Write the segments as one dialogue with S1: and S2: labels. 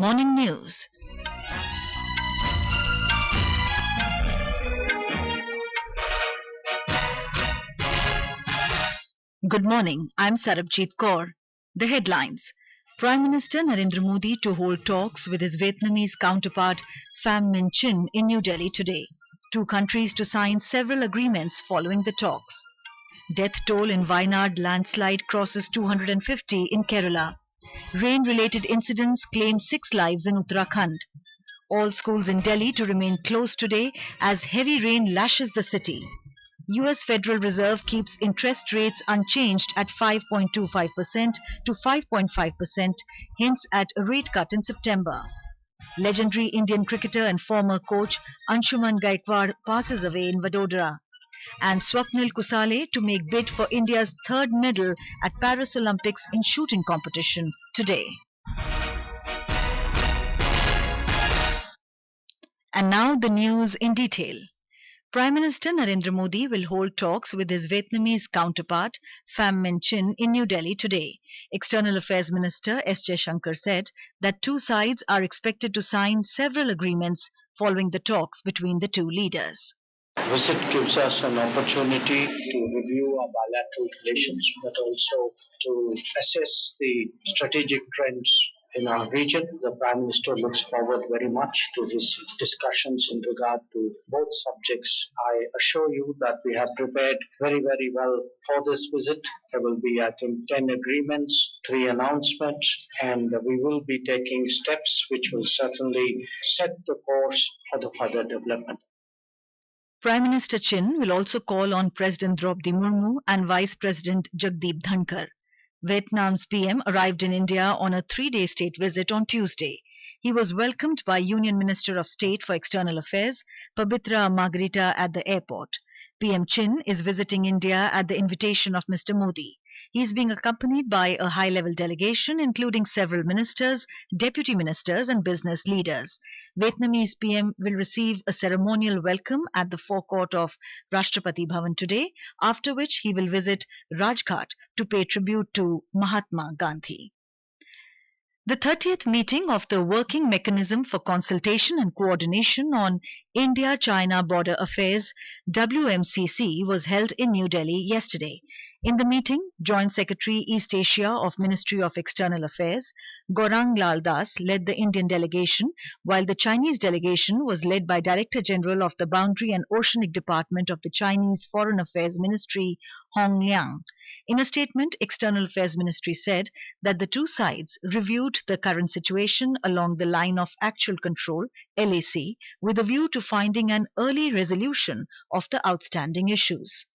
S1: Morning News. Good morning. I'm Sarabjit Kaur. The headlines. Prime Minister Narendra Modi to hold talks with his Vietnamese counterpart Pham Minh Chinh in New Delhi today. Two countries to sign several agreements following the talks. Death toll in Wayanad landslide crosses 250 in Kerala. Rain-related incidents claim 6 lives in Uttarakhand. All schools in Delhi to remain closed today as heavy rain lashes the city. US Federal Reserve keeps interest rates unchanged at 5.25% to 5.5%, hints at a rate cut in September. Legendary Indian cricketer and former coach Anshuman Gaekwad passes away in Vadodara. And Swapnil Kusale to make bid for India's third medal at Paris Olympics in shooting competition today. And now the news in detail. Prime Minister Narendra Modi will hold talks with his Vietnamese counterpart Pham Minh Chinh in New Delhi today. External Affairs Minister S. Jaishankar said that two sides are expected to sign several agreements following the talks between the two leaders.
S2: The visit gives us an opportunity to review our bilateral relations, but also to assess the strategic trends in our region. The Prime Minister looks forward very much to his discussions in regard to both subjects. I assure you that we have prepared very, very well for this visit. There will be, I think, 10 agreements, 3 announcements, and we will be taking steps which will certainly set the course for the further development.
S1: Prime Minister Chin will also call on President Draupadi Murmu and Vice President Jagdeep Dhankar. Vietnam's PM arrived in India on a 3-day state visit on Tuesday. He was welcomed by Union Minister of State for External Affairs, Pabitra Margarita, at the airport. PM Chin is visiting India at the invitation of Mr. Modi. He is being accompanied by a high-level delegation, including several ministers, deputy ministers and business leaders. Vietnamese PM will receive a ceremonial welcome at the forecourt of Rashtrapati Bhavan today, after which he will visit Rajghat to pay tribute to Mahatma Gandhi. The 30th meeting of the Working Mechanism for Consultation and Coordination on India-China Border Affairs (WMCC) was held in New Delhi yesterday. In the meeting, Joint Secretary East Asia of Ministry of External Affairs Gaurang Lal Das led the Indian delegation, while the Chinese delegation was led by Director General of the Boundary and Oceanic Department of the Chinese Foreign Affairs Ministry Hong Liang. In a statement, External Affairs Ministry said that the two sides reviewed the current situation along the line of actual control (LAC) with a view to finding an early resolution of the outstanding issues.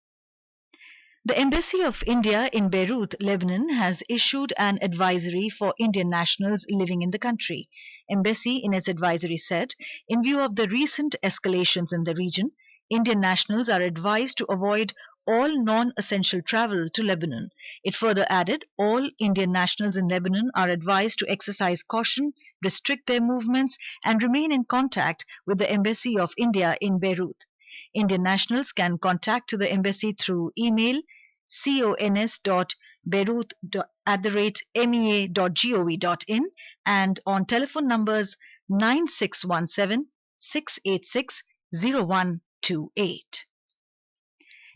S1: The Embassy of India in Beirut, Lebanon, has issued an advisory for Indian nationals living in the country. Embassy, in its advisory, said, in view of the recent escalations in the region, Indian nationals are advised to avoid all non-essential travel to Lebanon. It further added, all Indian nationals in Lebanon are advised to exercise caution, restrict their movements, and remain in contact with the Embassy of India in Beirut. Indian nationals can contact the embassy through email cons.beirut@mea.gov.in and on telephone numbers 9617 686 0128.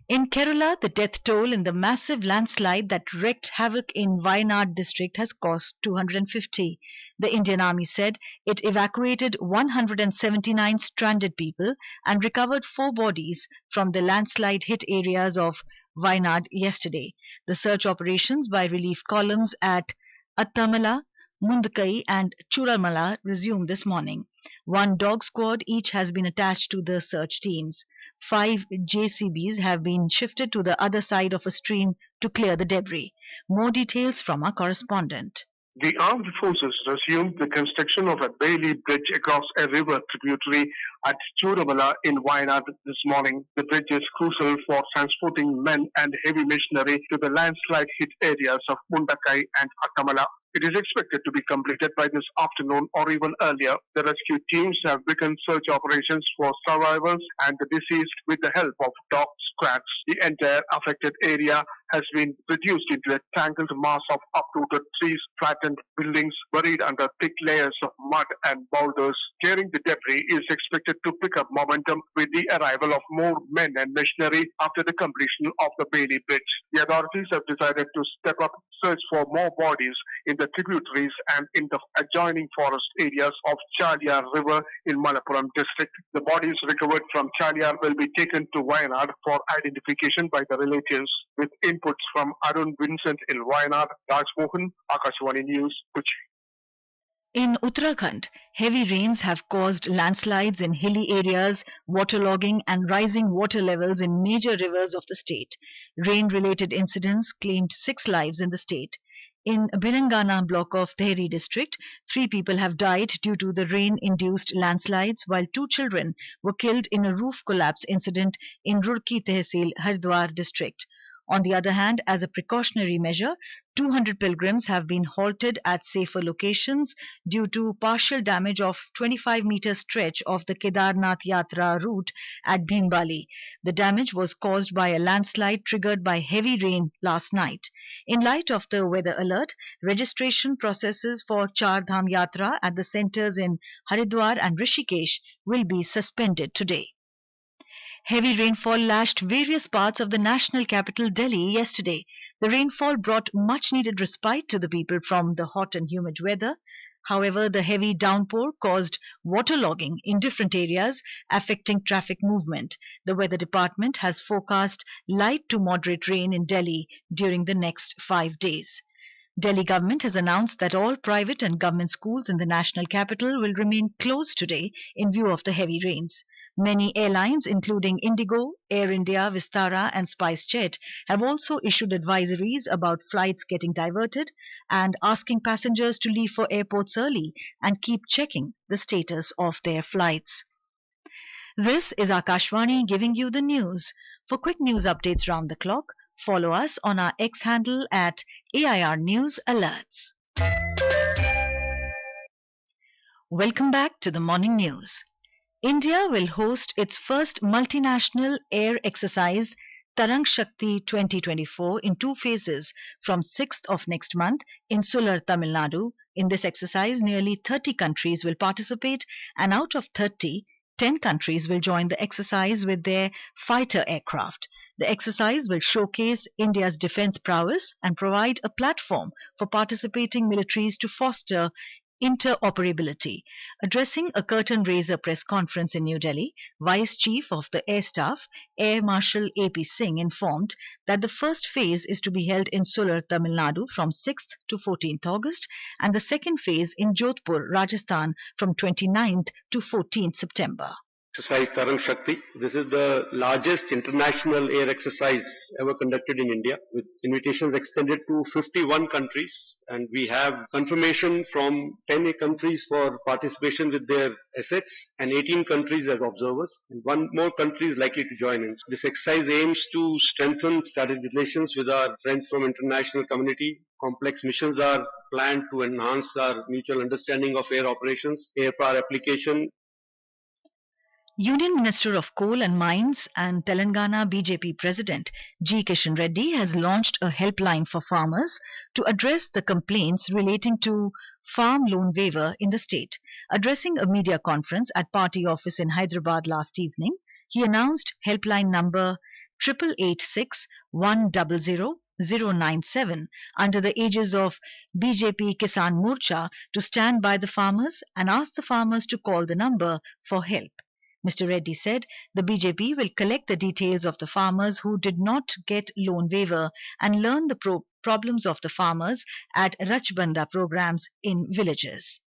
S1: In Kerala, the death toll in the massive landslide that wreaked havoc in Wayanad district has cost 250. The Indian Army said it evacuated 179 stranded people and recovered 4 bodies from the landslide-hit areas of Wayanad yesterday. The search operations by relief columns at Attamala, Mundakai and Churamala resumed this morning. 1 dog squad each has been attached to the search teams. 5 JCBs have been shifted to the other side of a stream to clear the debris. More details from our correspondent.
S3: The armed forces resumed the construction of a Bailey bridge across a river tributary at Churamala in Wayanad this morning. The bridge is crucial for transporting men and heavy machinery to the landslide-hit areas of Mundakai and Attamala. It is expected to be completed by this afternoon or even earlier. The rescue teams have begun search operations for survivors and the deceased with the help of dog squads. The entire affected area has been reduced into a tangled mass of uprooted trees, flattened buildings buried under thick layers of mud and boulders. Clearing the debris is expected to pick up momentum with the arrival of more men and machinery after the completion of the Bailey Bridge. The authorities have decided to step up search for more bodies in the tributaries and in the adjoining forest areas of Chaliyar River in Malappuram district. The bodies recovered from Chaliyar will be taken to Wayanad for identification by the relatives, with inputs from Arun Vincent in Wayanad, Rajmohan, Akashwani News, Kochi.
S1: In Uttarakhand, heavy rains have caused landslides in hilly areas, waterlogging and rising water levels in major rivers of the state. Rain-related incidents claimed 6 lives in the state. In Bilangana block of Tehri district, 3 people have died due to the rain-induced landslides, while 2 children were killed in a roof collapse incident in Rurki Tehsil, Haridwar district. On the other hand, as a precautionary measure, 200 pilgrims have been halted at safer locations due to partial damage of 25-meter stretch of the Kedarnath Yatra route at Bhimbali. The damage was caused by a landslide triggered by heavy rain last night. In light of the weather alert, registration processes for Char Dham Yatra at the centers in Haridwar and Rishikesh will be suspended today. Heavy rainfall lashed various parts of the national capital Delhi yesterday. The rainfall brought much-needed respite to the people from the hot and humid weather. However, the heavy downpour caused waterlogging in different areas, affecting traffic movement. The weather department has forecast light to moderate rain in Delhi during the next 5 days. Delhi government has announced that all private and government schools in the national capital will remain closed today in view of the heavy rains. Many airlines, including Indigo, Air India, Vistara and SpiceJet, have also issued advisories about flights getting diverted and asking passengers to leave for airports early and keep checking the status of their flights. This is Akashwani giving you the news. For quick news updates round the clock, follow us on our X handle at AIR News Alerts. Welcome back to the morning news. India will host its first multinational air exercise Tarang Shakti 2024 in 2 phases from 6th of next month in Sular, Tamil Nadu. In this exercise, nearly 30 countries will participate, and out of 30, 10 countries will join the exercise with their fighter aircraft. The exercise will showcase India's defense prowess and provide a platform for participating militaries to foster interoperability. Addressing a curtain raiser press conference in New Delhi, Vice Chief of the Air Staff, Air Marshal A.P. Singh, informed that the first phase is to be held in Sular, Tamil Nadu from 6th to 14th August and the second phase in Jodhpur, Rajasthan from 29th to 14th September.
S4: Exercise Tarang Shakti. This is the largest international air exercise ever conducted in India, with invitations extended to 51 countries, and we have confirmation from 10 countries for participation with their assets and 18 countries as observers, and 1 more country is likely to join in. This exercise aims to strengthen strategic relations with our friends from international community. Complex missions are planned to enhance our mutual understanding of air operations, air power application.
S1: Union Minister of Coal and Mines and Telangana BJP President G. Kishan Reddy has launched a helpline for farmers to address the complaints relating to farm loan waiver in the state. Addressing a media conference at party office in Hyderabad last evening, he announced helpline number 8886 100 097 under the aegis of BJP Kisan Morcha to stand by the farmers and ask the farmers to call the number for help. Mr. Reddy said the BJP will collect the details of the farmers who did not get loan waiver and learn the problems of the farmers at Rachbanda programs in villages.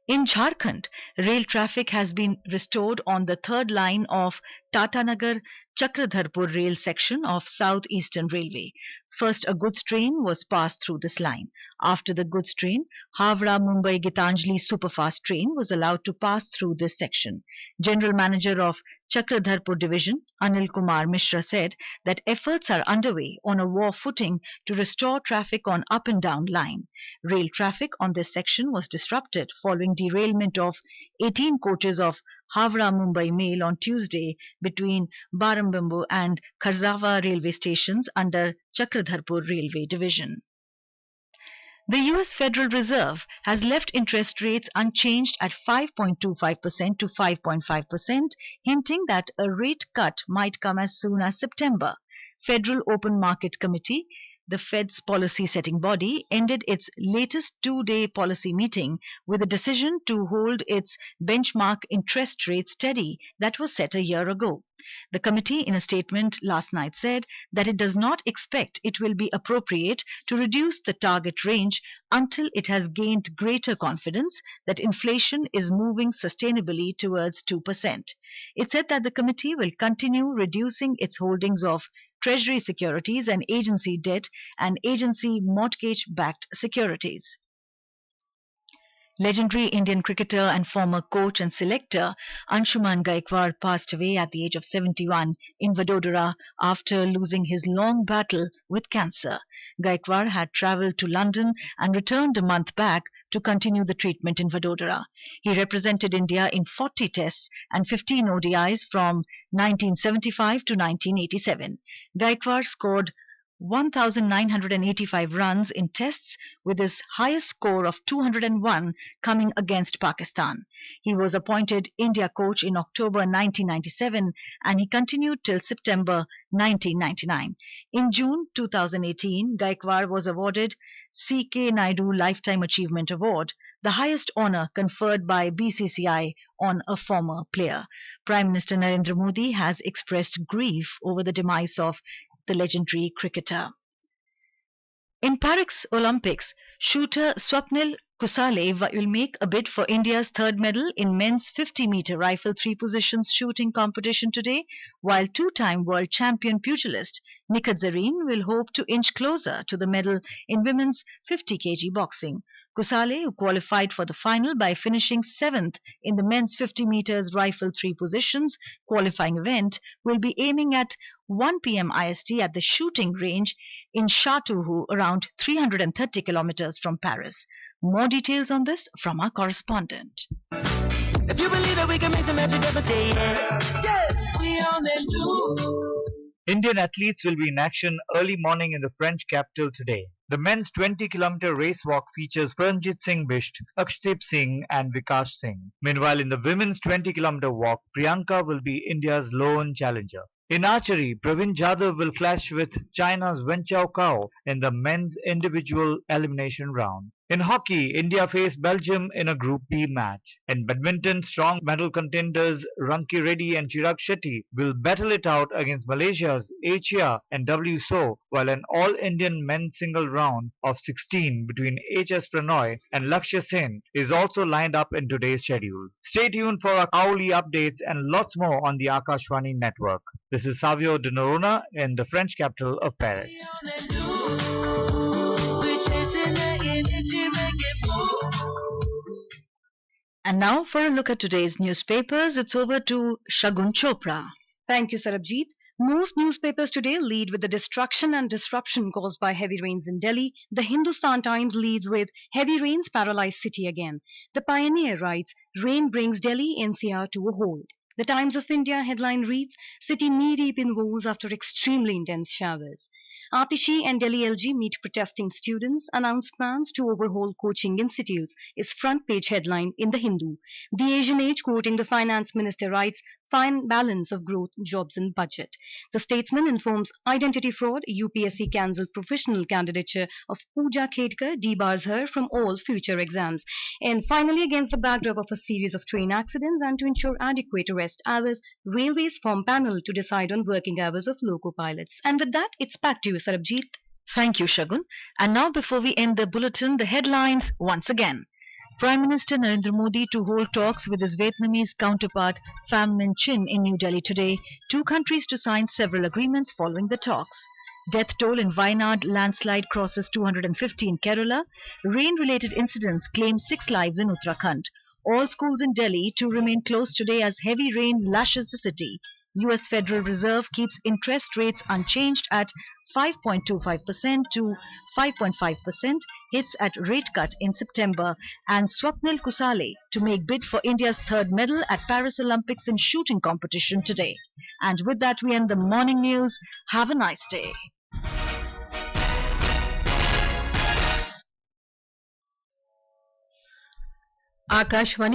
S1: In Jharkhand, rail traffic has been restored on the 3rd line of Tatanagar Chakradharpur rail section of South Eastern Railway. First, a goods train was passed through this line. After the goods train, Havra-Mumbai Gitanjali superfast train was allowed to pass through this section. General Manager of Chakradharpur Division, Anil Kumar Mishra, said that efforts are underway on a war footing to restore traffic on up and down line. Rail traffic on this section was disrupted following derailment of 18 coaches of Havra-Mumbai Mail on Tuesday between Barambambu and Kharzawa railway stations under Chakradharpur Railway Division. The US Federal Reserve has left interest rates unchanged at 5.25% to 5.5%, hinting that a rate cut might come as soon as September. Federal Open Market Committee, the Fed's policy-setting body, ended its latest two-day policy meeting with a decision to hold its benchmark interest rate steady that was set a year ago. The committee, in a statement last night, said that it does not expect it will be appropriate to reduce the target range until it has gained greater confidence that inflation is moving sustainably towards 2%. It said that the committee will continue reducing its holdings of Treasury securities and agency debt and agency mortgage-backed securities. Legendary Indian cricketer and former coach and selector Anshuman Gaekwad passed away at the age of 71 in Vadodara after losing his long battle with cancer. Gaekwad had travelled to London and returned a month back to continue the treatment in Vadodara. He represented India in 40 tests and 15 ODIs from 1975 to 1987. Gaekwad scored 1,985 runs in tests, with his highest score of 201 coming against Pakistan. He was appointed India coach in October 1997 and he continued till September 1999. In June 2018, Gaekwad was awarded C.K. Naidu Lifetime Achievement Award, the highest honour conferred by BCCI on a former player. Prime Minister Narendra Modi has expressed grief over the demise of the legendary cricketer. In Paris Olympics, shooter Swapnil Kusale will make a bid for India's third medal in men's 50-meter rifle three positions shooting competition today, while two-time world champion pugilist Nikhat Zareen will hope to inch closer to the medal in women's 50 kg boxing. Kusale, who qualified for the final by finishing 7th in the men's 50 meters rifle three positions qualifying event, will be aiming at 1 p.m. IST at the shooting range in Chateauroux, around 330 kilometers from Paris. More details on this from our correspondent.
S5: If you believe that we can make some magic, ever say yeah. Yes, we only do.
S6: Indian athletes will be in action early morning in the French capital today. The men's 20-kilometer race walk features Paramjit Singh Bisht, Akshdeep Singh and Vikas Singh. Meanwhile, in the women's 20-kilometer walk, Priyanka will be India's lone challenger. In archery, Pravin Jadhav will clash with China's Wen Chao in the men's individual elimination round. In hockey, India face Belgium in a Group B match. In badminton, strong medal contenders Ranki Reddy and Chirag Shetty will battle it out against Malaysia's Achia and W So, while an all-Indian men's single round of 16 between H.S. Pranoy and Lakshya Sen is also lined up in today's schedule. Stay tuned for our hourly updates and lots more on the Akashvani network. This is Savio de Norona in the French capital of Paris.
S1: And now for a look at today's newspapers, it's over to Shagun Chopra.
S7: Thank you, Sarabjit. Most newspapers today lead with the destruction and disruption caused by heavy rains in Delhi. The Hindustan Times leads with heavy rains paralyze city again. The Pioneer writes, rain brings Delhi NCR to a hold. The Times of India headline reads, city knee-deep in woes after extremely intense showers. Atishi and Delhi LG meet protesting students, announce plans to overhaul coaching institutes is front page headline in The Hindu. The Asian Age, quoting the finance minister, writes, fine balance of growth, jobs and budget. The Statesman informs identity fraud, UPSC cancelled professional candidature of Pooja Khedkar, debars her from all future exams. And finally, against the backdrop of a series of train accidents and to ensure adequate rest hours, Railways form panel to decide on working hours of loco pilots. And with that, it's back to you, Sarabjit.
S1: Thank you, Shagun. And now, before we end the bulletin, the headlines once again. Prime Minister Narendra Modi to hold talks with his Vietnamese counterpart Pham Minh Chinh in New Delhi today. Two countries to sign several agreements following the talks. Death toll in Wayanad, landslide crosses 250 in Kerala. Rain-related incidents claim 6 lives in Uttarakhand. All schools in Delhi to remain closed today as heavy rain lashes the city. US Federal Reserve keeps interest rates unchanged at 5.25% to 5.5%, hits at rate cut in September, and Swapnil Kusale to make bid for India's third medal at Paris Olympics in shooting competition today. And with that, we end the morning news. Have a nice day.
S8: Akashvani